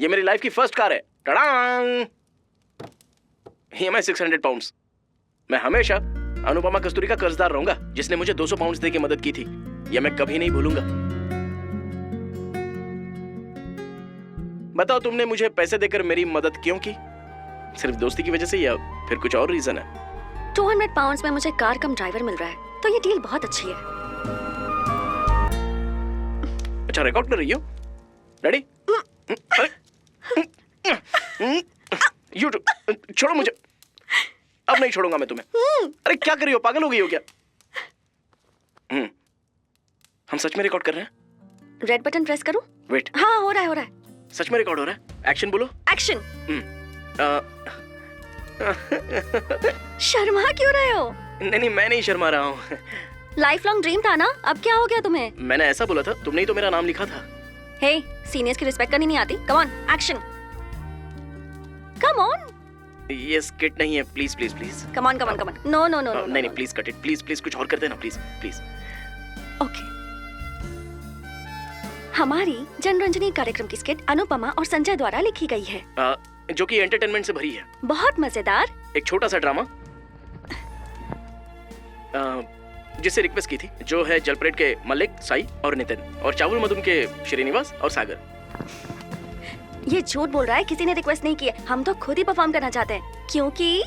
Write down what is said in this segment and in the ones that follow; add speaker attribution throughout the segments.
Speaker 1: ये मेरी लाइफ की फर्स्ट कार है। टडांग! EMI 600 pounds. मैं हमेशा अनुपमा कस्तूरी का कर्जदार रहूंगा, जिसने मुझे 200 पाउंड्स दे के मदद की थी। यह मैं कभी नहीं भूलूंगा। बताओ, तुमने मुझे पैसे देकर मेरी मदद क्यों की? सिर्फ दोस्ती की वजह से या फिर कुछ और रीजन है?
Speaker 2: 200 पाउंड्स में मुझे कार कम ड्राइवर मिल रहा है, तो ये डील बहुत अच्छी है।
Speaker 1: अच्छा, रिकॉर्ड कर रही हो? रेडी? यूट्यूब छोड़ो मुझे। अब नहीं छोड़ूंगा मैं तुम्हें। अरे क्या कर रही हो, पागल हो गई हो क्या? हम सच में रिकॉर्ड कर रहे हैं?
Speaker 2: रेड बटन प्रेस करूं?
Speaker 1: वेट।
Speaker 2: हाँ, हो रहा है।
Speaker 1: सच में रिकॉर्ड हो रहा है? एक्शन बोलो।
Speaker 2: एक्शन। शर्मा क्यों रहे हो?
Speaker 1: नहीं, मैं नहीं शर्मा रहा हूँ।
Speaker 2: लाइफ लॉन्ग ड्रीम था ना, अब क्या हो गया तुम्हें?
Speaker 1: मैंने ऐसा बोला था, तुमने ही तो मेरा नाम लिखा था।
Speaker 2: हे, सीनियर्स की रिस्पेक्ट करनी नहीं आती? Come on, action. Come on.
Speaker 1: ये स्किट नहीं है, please please please.
Speaker 2: Come on. No.
Speaker 1: नहीं, प्लीज कट इट, प्लीज कुछ और कर देना, प्लीज।
Speaker 2: ओके। हमारी जनरंजनी कार्यक्रम की स्किट अनुपमा और संजय द्वारा लिखी गई है,
Speaker 1: जो कि एंटरटेनमेंट से भरी है।
Speaker 2: बहुत मजेदार।
Speaker 1: एक छोटा सा ड्रामा जिससे रिक्वेस्ट की थी, जो है जलप्रेट के मलिक, साई और नितिन, और चावल मधुम के श्रीनिवास और सागर।
Speaker 2: ये झूठ बोल रहा है, किसी ने रिक्वेस्ट नहीं की है। हम तो खुद ही परफॉर्म करना चाहते हैं, क्योंकि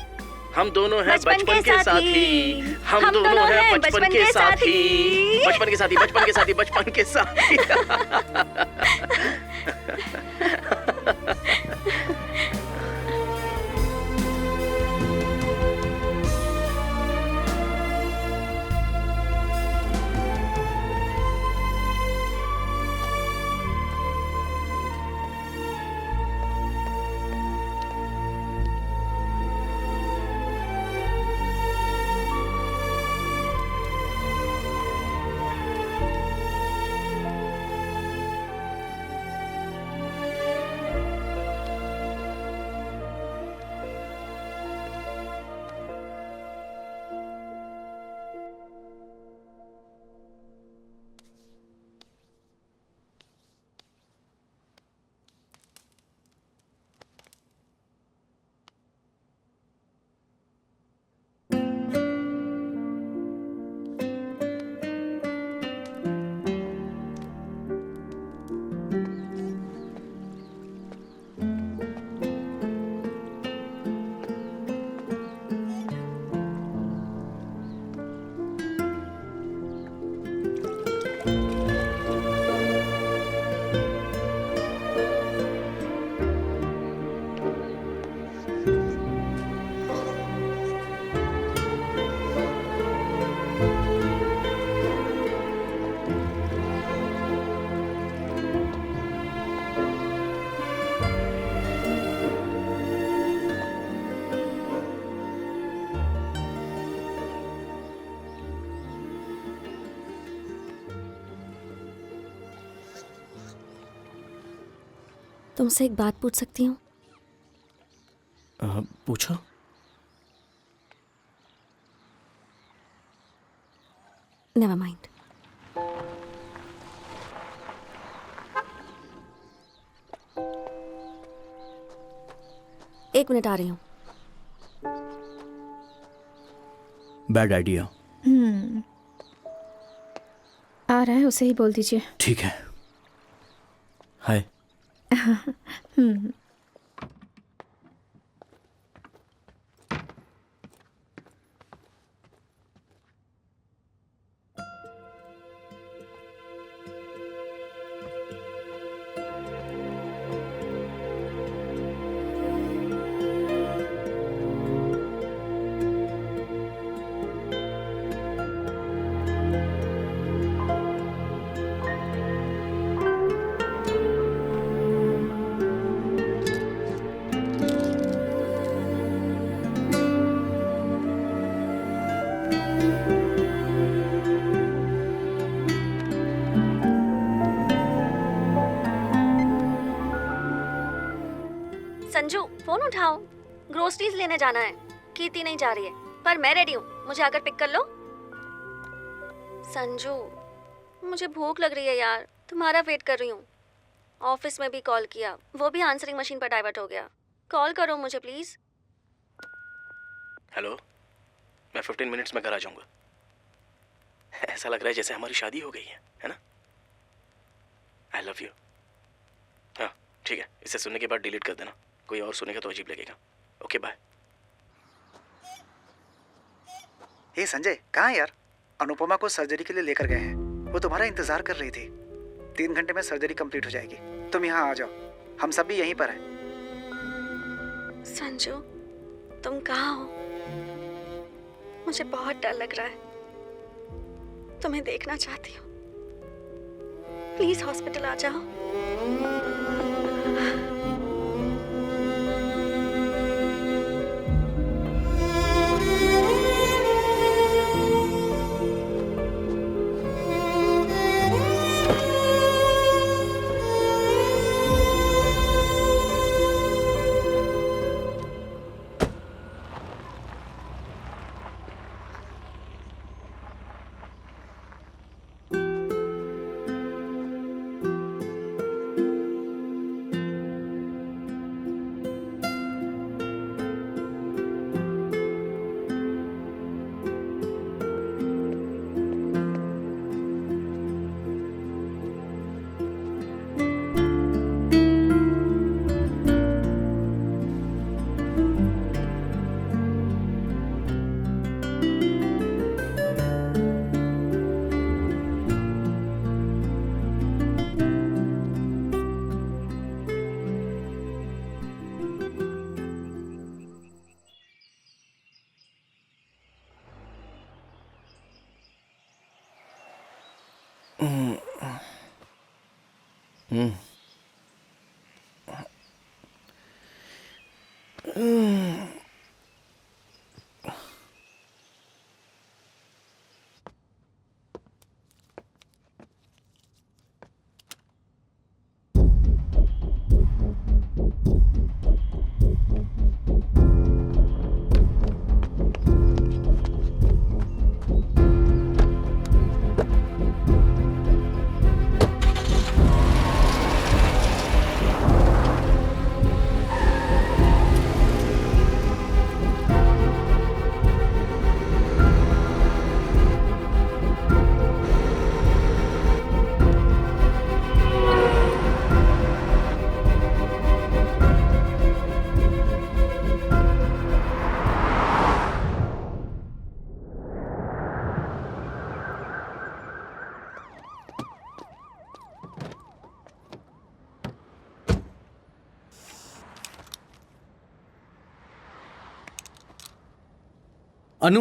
Speaker 1: हम दोनों हैं बचपन के साथी। हम दोनों हैं बचपन के साथी। बचपन के साथी।
Speaker 2: तुमसे एक बात पूछ सकती हूँ?
Speaker 1: पूछो।
Speaker 2: Never mind. एक मिनट, आ रही हूँ।
Speaker 1: Bad idea.
Speaker 3: आ रहा है, उसे ही बोल दीजिए।
Speaker 1: ठीक है। हाय।
Speaker 2: संजू, फोन उठाओ, ग्रोसरीज लेने जाना है। कीर्ति नहीं जा रही है, पर मैं रेडी हूँ, मुझे आकर पिक कर लो। संजू, मुझे भूख लग रही है यार, तुम्हारा वेट कर रही हूँ। ऑफिस में भी कॉल किया, वो भी आंसरिंग मशीन पर डाइवर्ट हो गया। कॉल करो मुझे प्लीज।
Speaker 1: हेलो, मैं 15 मिनट्स में घर आ जाऊंगा। ऐसा लग रहा है जैसे हमारी शादी हो गई है ना? I love you. हाँ ठीक है, इसे सुनने के बाद डिलीट कर देना, कोई और सुनेगा तो अजीब लगेगा। Okay bye.
Speaker 4: हे संजय, कहाँ यार? अनुपमा को सर्जरी के लिए लेकर गए हैं, वो तुम्हारा इंतजार कर रही थी। 3 घंटे में सर्जरी कंप्लीट हो जाएगी, तुम यहाँ आ जाओ, हम सब भी यहीं पर हैं।
Speaker 2: संजू, तुम कहाँ हो? मुझे बहुत डर लग रहा है, तुम्हें देखना चाहती हूँ। प्लीज हॉस्पिटल आ जाओ।
Speaker 5: अनु,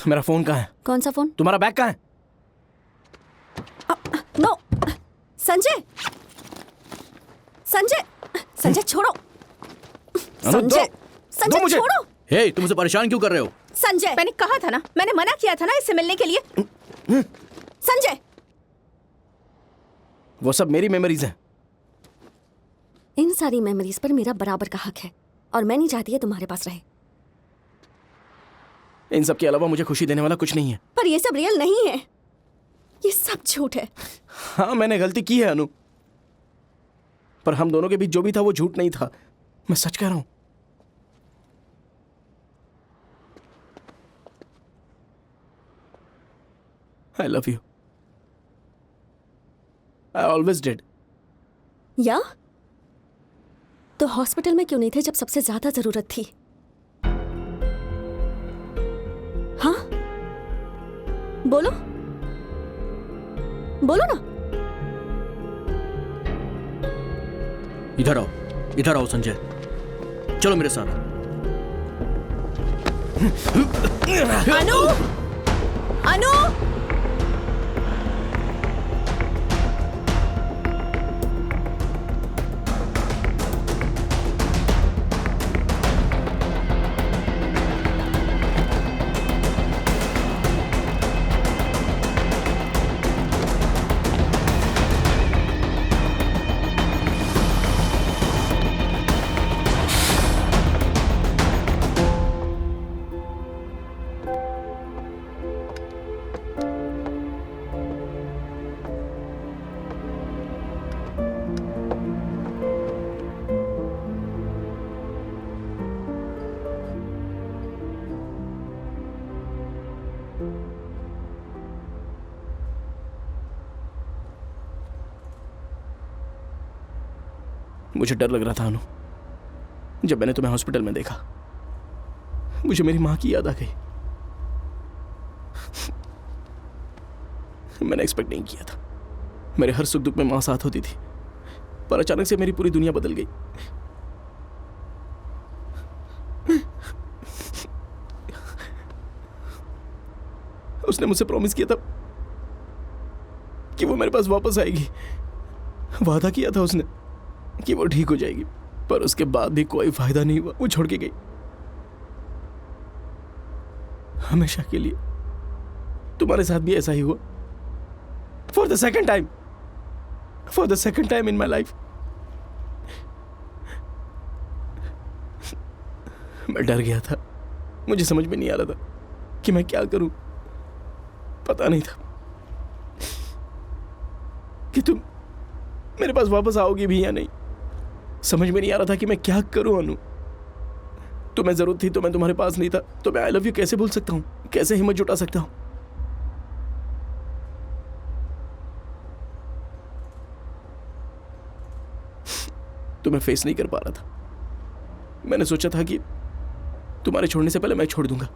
Speaker 5: मेरा फोन कहाँ है?
Speaker 2: कौन सा फोन?
Speaker 5: तुम्हारा बैग कहाँ है?
Speaker 2: नो संजय, संजय, संजय छोड़ो।
Speaker 5: अनु, दो
Speaker 2: संजय
Speaker 5: मुझे।
Speaker 2: छोड़ो।
Speaker 5: हे, तुम मुझे परेशान क्यों कर रहे हो?
Speaker 2: संजय, मैंने कहा था ना, मैंने मना किया था ना इससे मिलने के लिए। संजय,
Speaker 5: वो सब मेरी मेमोरीज हैं।
Speaker 2: इन सारी मेमोरीज पर मेरा बराबर का हक है और मैं नहीं चाहती है तुम्हारे पास रहे।
Speaker 5: इन सब के अलावा मुझे खुशी देने वाला कुछ नहीं है।
Speaker 2: पर ये सब रियल नहीं है, ये सब झूठ है।
Speaker 5: हाँ, मैंने गलती की है अनु, पर हम दोनों के बीच जो भी था वो झूठ नहीं था, मैं सच कह रहा हूं। I love you. I always did.
Speaker 2: या तो हॉस्पिटल में क्यों नहीं थे जब सबसे ज्यादा जरूरत थी? हाँ, बोलो बोलो ना।
Speaker 5: इधर आओ संजय, चलो मेरे साथ।
Speaker 2: अनु, अनु,
Speaker 5: मुझे डर लग रहा था अनु। जब मैंने तुम्हें हॉस्पिटल में देखा मुझे मेरी माँ की याद आ गई। मैंने एक्सपेक्ट नहीं किया था। मेरे हर सुख दुख में माँ साथ होती थी, पर अचानक से मेरी पूरी दुनिया बदल गई। उसने मुझसे प्रॉमिस किया था कि वो मेरे पास वापस आएगी। वादा किया था उसने कि वो ठीक हो जाएगी, पर उसके बाद भी कोई फायदा नहीं हुआ। वो छोड़ के गई हमेशा के लिए। तुम्हारे साथ भी ऐसा ही हुआ। For the second time in my life. मैं डर गया था। मुझे समझ में नहीं आ रहा था कि मैं क्या करूं। पता नहीं था कि तुम मेरे पास वापस आओगी भी या नहीं। समझ में नहीं आ रहा था कि मैं क्या करूं अनु। तुम्हें जरूरत थी तो मैं तुम्हारे पास नहीं था, तो मैं आई लव यू कैसे बोल सकता हूं? कैसे हिम्मत जुटा सकता हूं? तुम्हें फेस नहीं कर पा रहा था। मैंने सोचा था कि तुम्हारे छोड़ने से पहले मैं छोड़ दूंगा।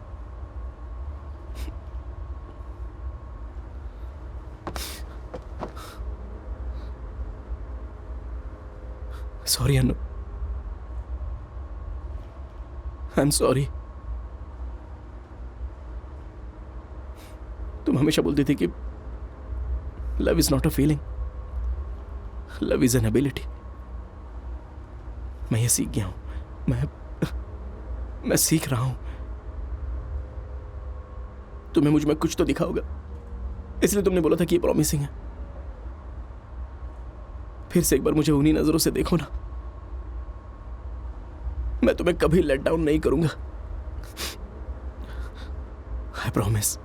Speaker 5: Sorry Anu, I am sorry. तुम हमेशा बोलती थी कि love is not a feeling, love is an ability. मैं ये सीख गया हूं। मैं सीख रहा हूं। तुम्हें मुझ में कुछ तो दिखा होगा, इसलिए तुमने बोला था कि ये प्रॉमिसिंग है। फिर से एक बार मुझे उन्हीं नजरों से देखो ना। मैं तुम्हें कभी लेट डाउन नहीं करूंगा। I promise.